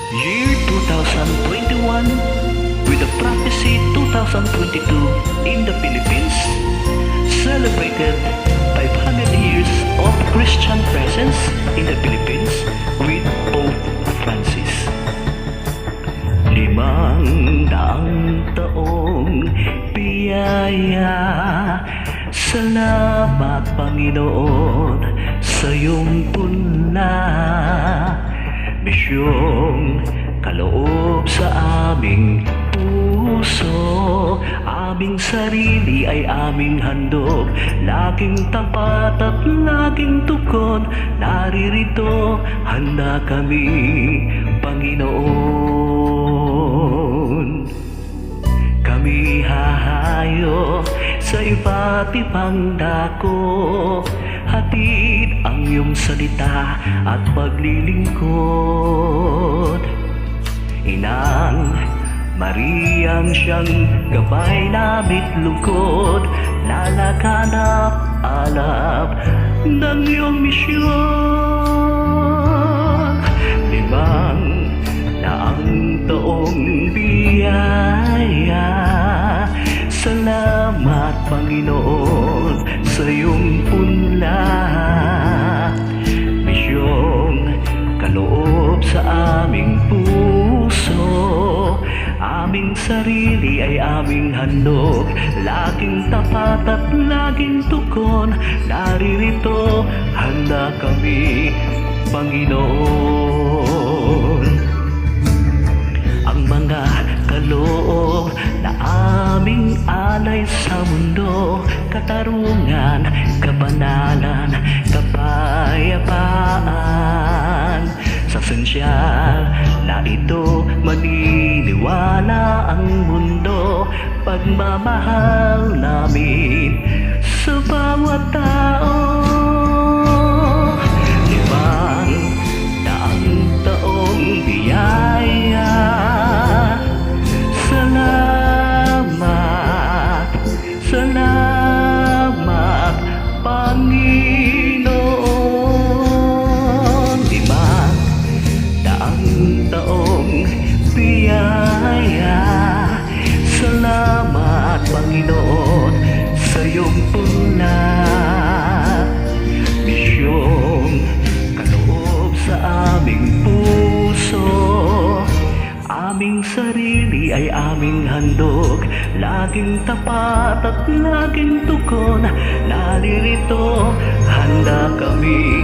Year 2021 with the prophecy 2022 in the Philippines celebrated 500 years of Christian presence in the Philippines with Pope Francis. 500 taong biyaya. Salamat Panginoon sa iyong punla. Misyong kaloob sa aming puso, aming sarili ay aming handog, laging tapat at laging tukon, naririto, handa kami, Panginoon. Kami hahayo sa iba't ibang dako, hatid ang iyong salita at paglilingkod. Inang Mariang siyang gabay namit lugod, lalaganap alab ng iyong misyon. 500 taong biyaya. Salamat Panginoon sa iyong punla. Misyong kaloob sa aming puso, aming sarili ay aming handog, laging tapat at laging tukon, naririto, handa kami, Panginoon. Ang mga kaloob na aming alay sa mundo, katarungan, kabanalan, kapayapaan. Sa esensyal na ito maniniwala ang mundo, pagmamahal namin sa bawat tao. 500 taong biyaya. Salamat, salamat Panginoon. 500 taong biyaya. Salamat Panginoon sa iyong punla. Misyong kaloob sa aming puso, aming sarili ay aming handog, laging tapat at laging tukon, naririto, handa kami,